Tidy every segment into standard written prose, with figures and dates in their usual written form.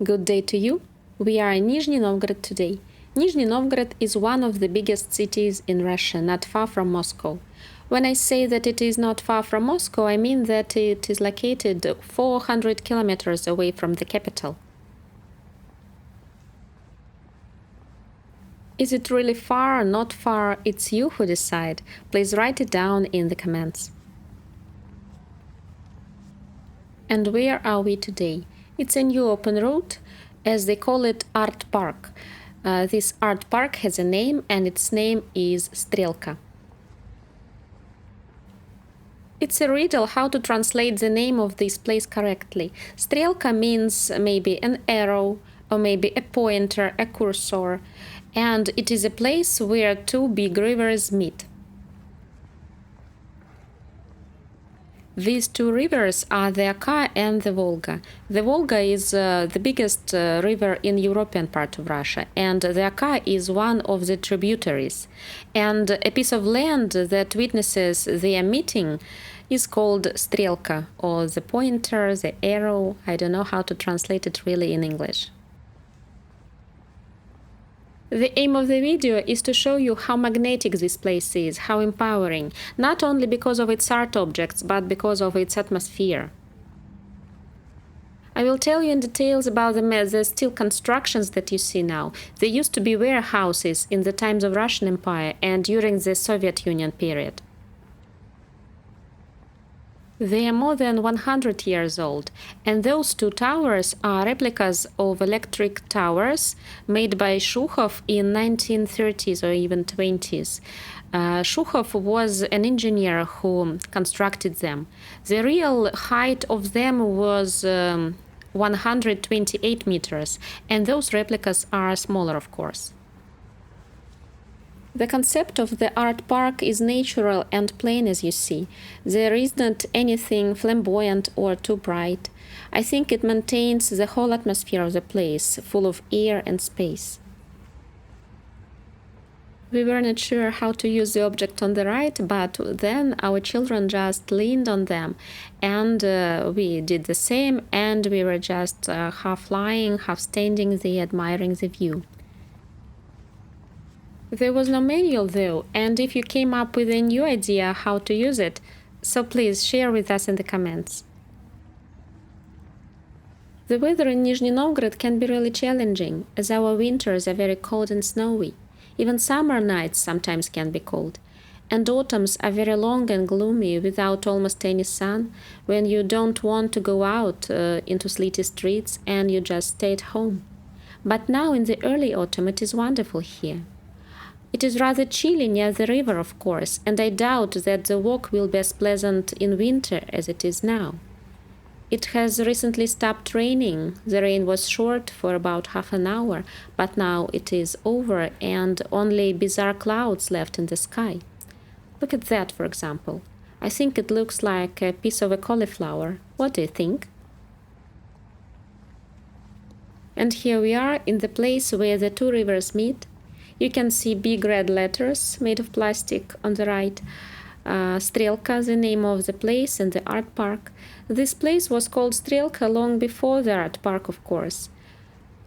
Good day to you. We are in Nizhny Novgorod today. Nizhny Novgorod is one of the biggest cities in Russia, not far from Moscow. When I say that it is not far from Moscow, I mean that it is located 400 kilometers away from the capital. Is it really far or not far? It's you who decide. Please write it down in the comments. And where are we today? It's a new open road, as they call it Art Park. This art park has a name, and its name is Strelka. It's a riddle how to translate the name of this place correctly. Strelka means maybe an arrow, or maybe a pointer, a cursor, and it is a place where two big rivers meet. These two rivers are the Oka and the Volga. The Volga is the biggest river in European part of Russia, and the Oka is one of the tributaries. And a piece of land that witnesses their meeting is called Strelka, or the pointer, the arrow. I don't know how to translate it really in English. The aim of the video is to show you how magnetic this place is, how empowering, not only because of its art objects, but because of its atmosphere. I will tell you in details about the steel constructions that you see now. They used to be warehouses in the times of Russian Empire and during the Soviet Union period. They are more than 100 years old, and those two towers are replicas of electric towers made by Shukhov in 1930s or even 20s. Shukhov was an engineer who constructed them. The real height of them was 128 meters, and those replicas are smaller, of course. The concept of the art park is natural and plain, as you see. There isn't anything flamboyant or too bright. I think it maintains the whole atmosphere of the place, full of air and space. We were not sure how to use the object on the right, but then our children just leaned on them, and we did the same, and we were just half lying, half standing there, admiring the view. There was no manual though, and if you came up with a new idea how to use it, so please share with us in the comments. The weather in Nizhny Novgorod can be really challenging, as our winters are very cold and snowy. Even summer nights sometimes can be cold. And autumns are very long and gloomy without almost any sun, when you don't want to go out into sleety streets and you just stay at home. But now in the early autumn it is wonderful here. It is rather chilly near the river, of course, and I doubt that the walk will be as pleasant in winter as it is now. It has recently stopped raining. The rain was short for about half an hour, but now it is over and only bizarre clouds left in the sky. Look at that, for example. I think it looks like a piece of a cauliflower. What do you think? And here we are in the place where the two rivers meet. You can see big red letters made of plastic on the right. Strelka, the name of the place and the art park. This place was called Strelka long before the art park, of course.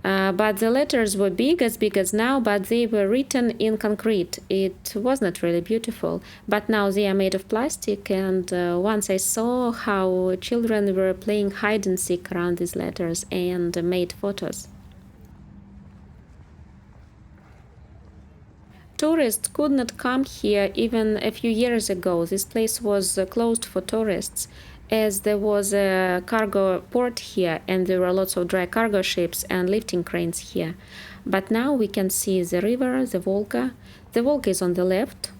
But the letters were big as now, but they were written in concrete. It was not really beautiful, but now they are made of plastic, and once I saw how children were playing hide and seek around these letters and made photos. Tourists could not come here even a few years ago. This place was closed for tourists, as there was a cargo port here and there were lots of dry cargo ships and lifting cranes here. But now we can see the river, the Volga. The Volga is on the left,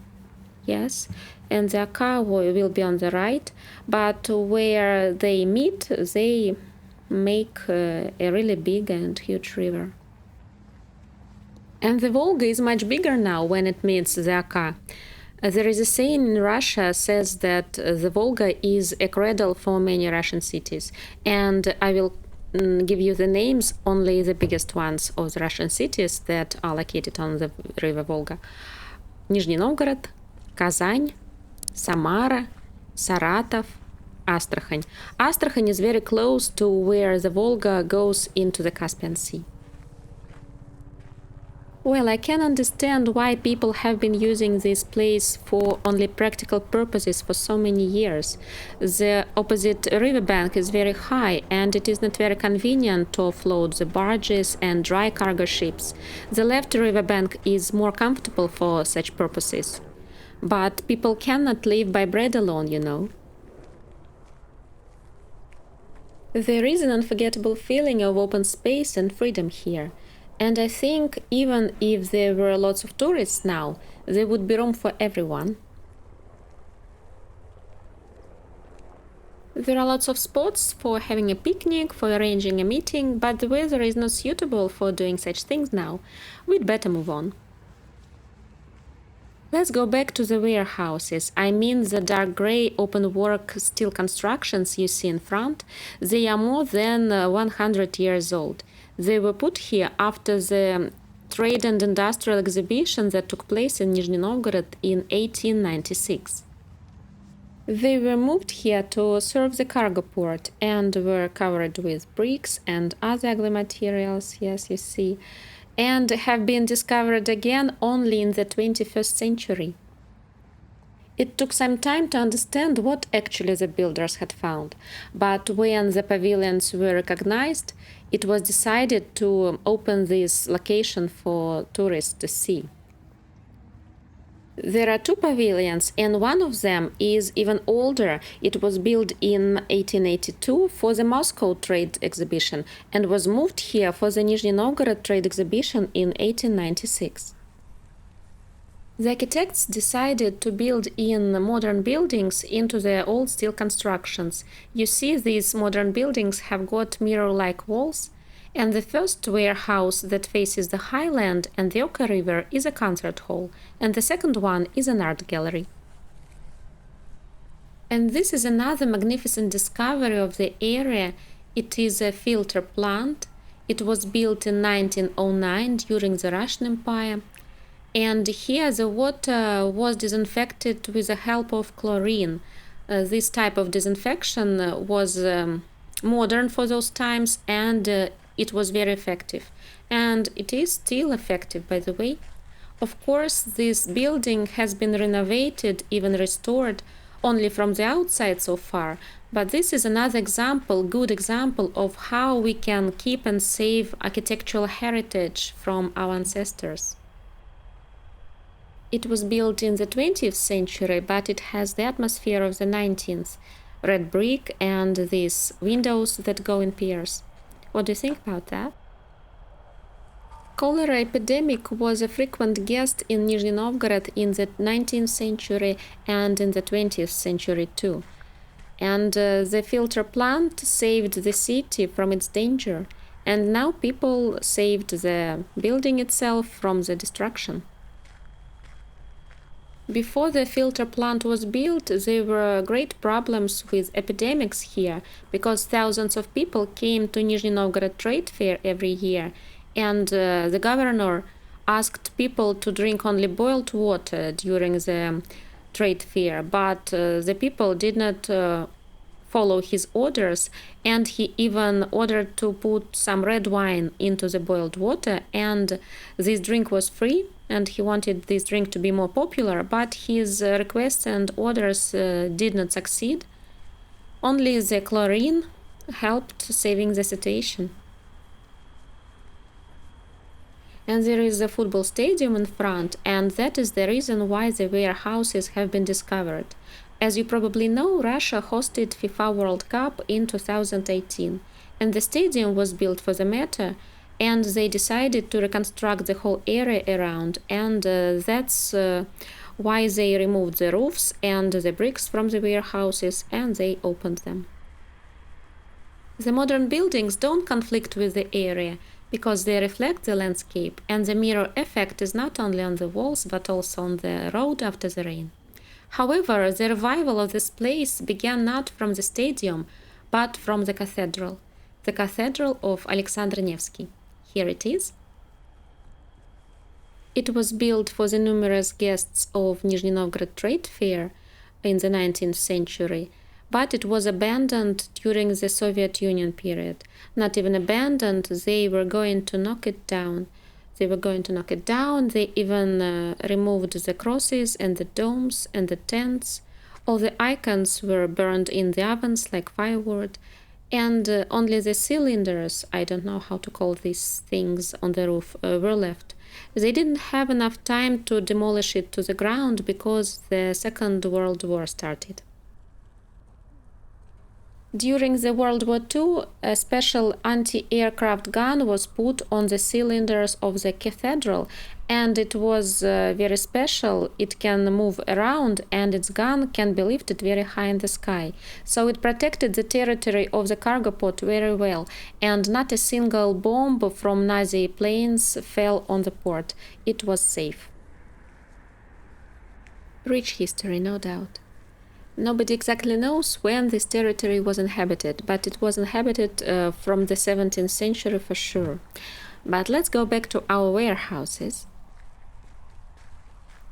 yes, and the Oka will be on the right. But where they meet, they make a really big and huge river. And the Volga is much bigger now when it meets the Oka. There is a saying in Russia says that the Volga is a cradle for many Russian cities. And I will give you the names, only the biggest ones of the Russian cities that are located on the river Volga. Nizhny Novgorod, Kazan, Samara, Saratov, Astrakhan. Astrakhan is very close to where the Volga goes into the Caspian Sea. Well, I can understand why people have been using this place for only practical purposes for so many years. The opposite riverbank is very high, and it is not very convenient to offload the barges and dry cargo ships. The left riverbank is more comfortable for such purposes. But people cannot live by bread alone, you know. There is an unforgettable feeling of open space and freedom here. And I think even if there were lots of tourists now, there would be room for everyone. There are lots of spots for having a picnic, for arranging a meeting, but the weather is not suitable for doing such things now. We'd better move on. Let's go back to the warehouses. I mean the dark gray open-work steel constructions you see in front. They are more than 100 years old. They were put here after the trade and industrial exhibition that took place in Nizhny Novgorod in 1896. They were moved here to serve the cargo port and were covered with bricks and other ugly materials, yes, you see, and have been discovered again only in the 21st century. It took some time to understand what actually the builders had found, but when the pavilions were recognized, it was decided to open this location for tourists to see. There are two pavilions, and one of them is even older. It was built in 1882 for the Moscow Trade Exhibition and was moved here for the Nizhny Novgorod Trade Exhibition in 1896. The architects decided to build in modern buildings into the old steel constructions. You see, these modern buildings have got mirror-like walls, and the first warehouse that faces the highland and the Oka River is a concert hall, and the second one is an art gallery. And this is another magnificent discovery of the area. It is a filter plant. It was built in 1909 during the Russian Empire. And here the water was disinfected with the help of chlorine. This type of disinfection was modern for those times, and it was very effective. And it is still effective, by the way. Of course, this building has been renovated, even restored, only from the outside so far. But this is another example, good example of how we can keep and save architectural heritage from our ancestors. It was built in the 20th century, but it has the atmosphere of the 19th. Red brick and these windows that go in pairs. What do you think about that? Cholera epidemic was a frequent guest in Nizhny Novgorod in the 19th century and in the 20th century too. And the filter plant saved the city from its danger. And now people saved the building itself from the destruction. Before the filter plant was built, there were great problems with epidemics here, because thousands of people came to Nizhny Novgorod Trade Fair every year, and the governor asked people to drink only boiled water during the trade fair, but the people did not follow his orders, and he even ordered to put some red wine into the boiled water, and this drink was free. And he wanted this drink to be more popular, but his requests and orders did not succeed. Only the chlorine helped saving the situation. And there is a football stadium in front, and that is the reason why the warehouses have been discovered. As you probably know, Russia hosted FIFA World Cup in 2018, and the stadium was built for the matter, and they decided to reconstruct the whole area around, and that's why they removed the roofs and the bricks from the warehouses, and they opened them. The modern buildings don't conflict with the area because they reflect the landscape, and the mirror effect is not only on the walls but also on the road after the rain. However, the revival of this place began not from the stadium but from the cathedral of Alexander Nevsky. Here it is. It was built for the numerous guests of Nizhny Novgorod Trade Fair in the 19th century, but it was abandoned during the Soviet Union period. Not even abandoned, they were going to knock it down. They were going to knock it down. They even removed the crosses and the domes and the tents. All the icons were burned in the ovens like firewood, and only the cylinders, I don't know how to call these things on the roof, were left. They didn't have enough time to demolish it to the ground because the Second World War started. During the World War II, a special anti-aircraft gun was put on the cylinders of the cathedral, and it was very special. It can move around, and its gun can be lifted very high in the sky. So it protected the territory of the cargo port very well, and not a single bomb from Nazi planes fell on the port. It was safe. Rich history, no doubt. Nobody exactly knows when this territory was inhabited, but it was inhabited from the 17th century for sure. But let's go back to our warehouses.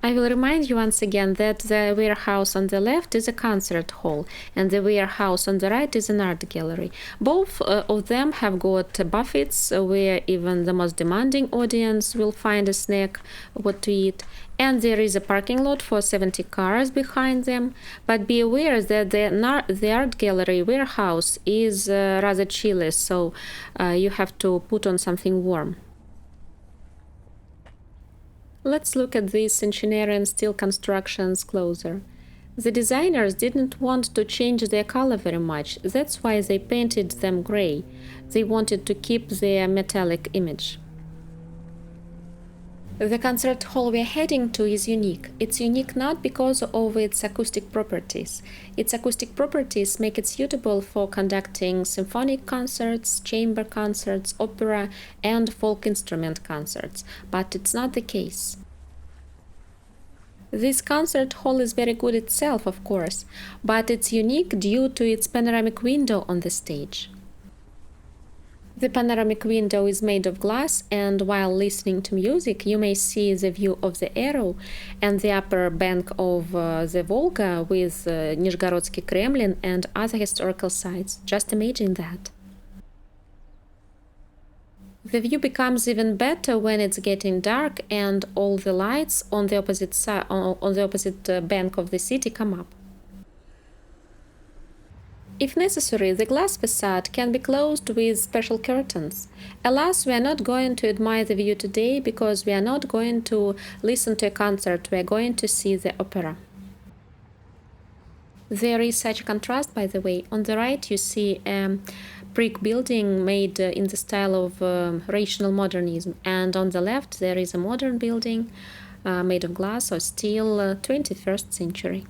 I will remind you once again that the warehouse on the left is a concert hall, and the warehouse on the right is an art gallery. Both of them have got buffets where even the most demanding audience will find a snack, what to eat, and there is a parking lot for 70 cars behind them. But be aware that the art gallery warehouse is rather chilly, so you have to put on something warm. Let's look at these centenarian steel constructions closer. The designers didn't want to change their color very much, that's why they painted them gray. They wanted to keep their metallic image. The concert hall we're heading to is unique. It's unique not because of its acoustic properties. Its acoustic properties make it suitable for conducting symphonic concerts, chamber concerts, opera, and folk instrument concerts, but it's not the case. This concert hall is very good itself, of course, but it's unique due to its panoramic window on the stage. The panoramic window is made of glass, and while listening to music, you may see the view of the Arrow and the upper bank of the Volga with Nizhgorodsky Kremlin and other historical sites. Just imagine that. The view becomes even better when it's getting dark and all the lights on the opposite bank of the city come up. If necessary, the glass facade can be closed with special curtains. Alas, we are not going to admire the view today because we are not going to listen to a concert, we are going to see the opera. There is such a contrast, by the way. On the right you see a brick building made in the style of rational modernism, and on the left there is a modern building made of glass or steel, 21st century.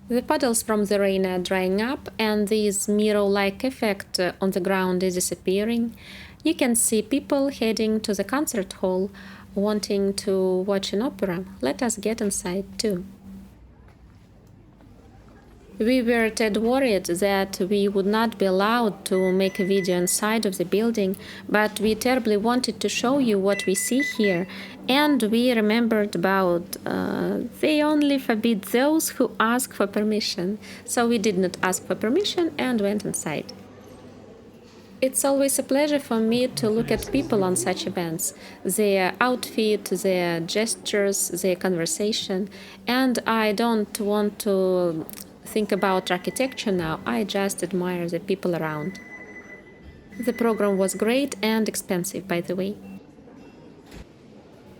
The puddles from the rain are drying up, and this mirror-like effect on the ground is disappearing. You can see people heading to the concert hall, wanting to watch an opera. Let us get inside too. We were tad worried that we would not be allowed to make a video inside of the building, but we terribly wanted to show you what we see here, and we remembered about they only forbid those who ask for permission. So we did not ask for permission and went inside. It's always a pleasure for me to look at people on such events, their outfit, their gestures, their conversation, and I don't want to think about architecture now, I just admire the people around. The program was great and expensive, by the way.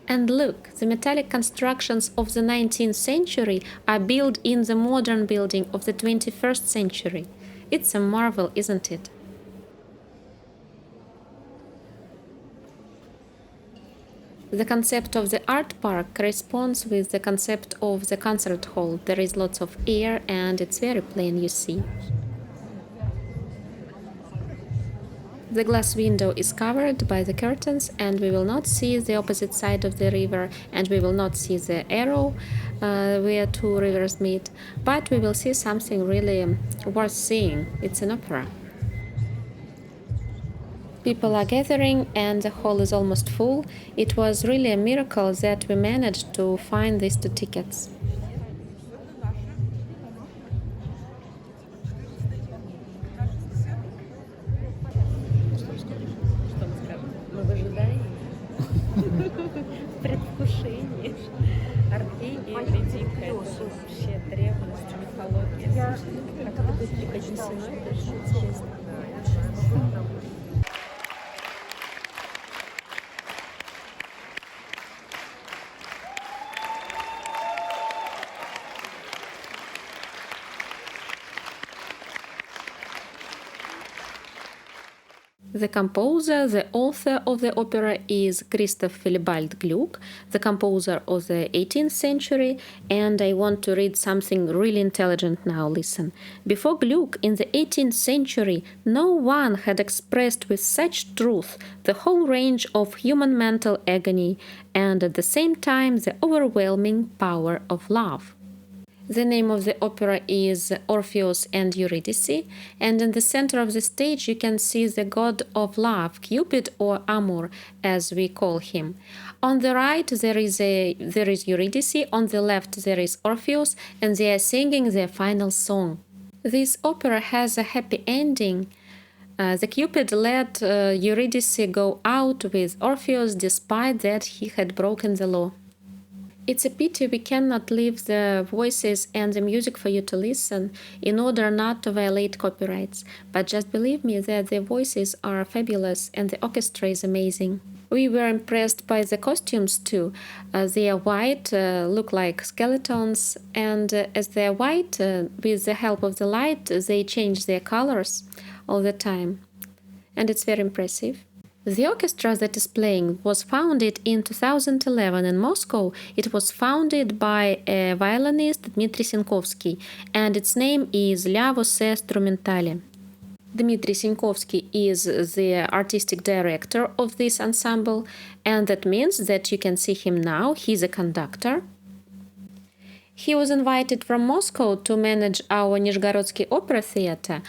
And look, the metallic constructions of the 19th century are built in the modern building of the 21st century. It's a marvel, isn't it? The concept of the art park corresponds with the concept of the concert hall. There is lots of air and it's very plain, you see. The glass window is covered by the curtains, and we will not see the opposite side of the river, and we will not see the Arrow where two rivers meet, but we will see something really worth seeing. It's an opera. People are gathering and the hall is almost full. It was really a miracle that we managed to find these 2 tickets. The composer, the author of the opera is Christoph Willibald Gluck, the composer of the 18th century, and I want to read something really intelligent now. Listen. Before Gluck, in the 18th century, no one had expressed with such truth the whole range of human mental agony and at the same time the overwhelming power of love. The name of the opera is Orpheus and Eurydice, and in the center of the stage you can see the god of love, Cupid or Amor, as we call him. On the right there is Eurydice, on the left there is Orpheus, and they are singing their final song. This opera has a happy ending. The Cupid let Eurydice go out with Orpheus despite that he had broken the law. It's a pity we cannot leave the voices and the music for you to listen in order not to violate copyrights, but just believe me that the voices are fabulous and the orchestra is amazing. We were impressed by the costumes too. They are white, look like skeletons, and as they are white, with the help of the light, they change their colors all the time. And it's very impressive. The orchestra that is playing was founded in 2011 in Moscow. It was founded by a violinist, Dmitry Sinkovsky, and its name is La Voce Strumentale. Dmitry Sinkovsky is the artistic director of this ensemble, and that means that you can see him now. He's a conductor. He was invited from Moscow to manage our Nizhgorodsky Opera Theater.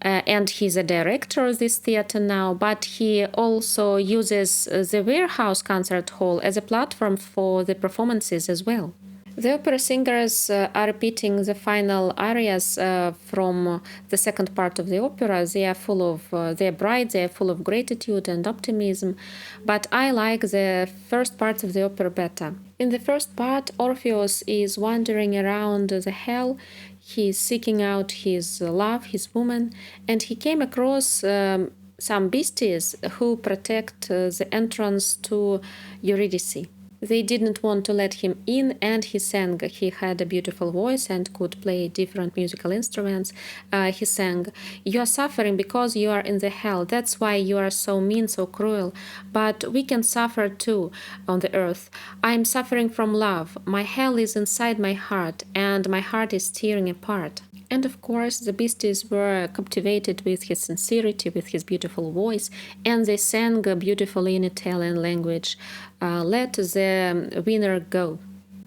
And he's a director of this theater now, but he also uses the Warehouse Concert Hall as a platform for the performances as well. The opera singers are repeating the final arias from the second part of the opera. They are full of, they're bright, they're full of gratitude and optimism, but I like the first part of the opera better. In the first part, Orpheus is wandering around the hell. He's seeking out his love, his woman, and he came across some beasties who protect the entrance to Eurydice. They didn't want to let him in, and he sang. He had a beautiful voice and could play different musical instruments. He sang, "You are suffering because you are in the hell. That's why you are so mean, so cruel. But we can suffer too on the earth. I am suffering from love. My hell is inside my heart, and my heart is tearing apart." And of course, the beasties were captivated with his sincerity, with his beautiful voice, and they sang beautifully in Italian language, "Let the winner go."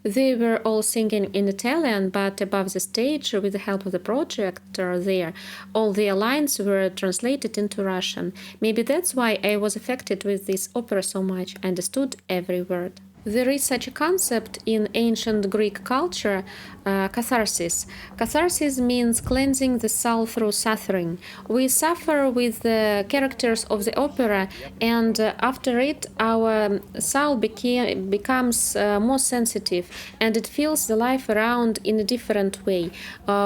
They were all singing in Italian, but above the stage, with the help of the projector there, all their lines were translated into Russian. Maybe that's why I was affected with this opera so much. I understood every word. There is such a concept in ancient Greek culture, catharsis. Catharsis means cleansing the soul through suffering. We suffer with the characters of the opera, and after it, our soul becomes more sensitive, and it feels the life around in a different way.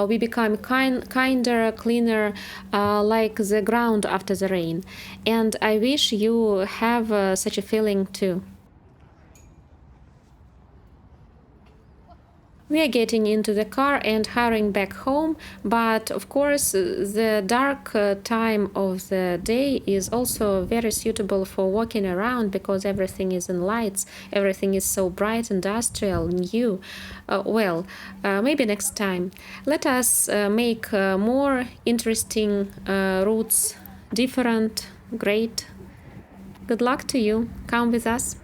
We become kinder, cleaner, like the ground after the rain. And I wish you have such a feeling too. We are getting into the car and hurrying back home, but of course the dark time of the day is also very suitable for walking around because everything is in lights, everything is so bright, industrial, new. Maybe next time. Let us make more interesting routes, different, great. Good luck to you. Come with us.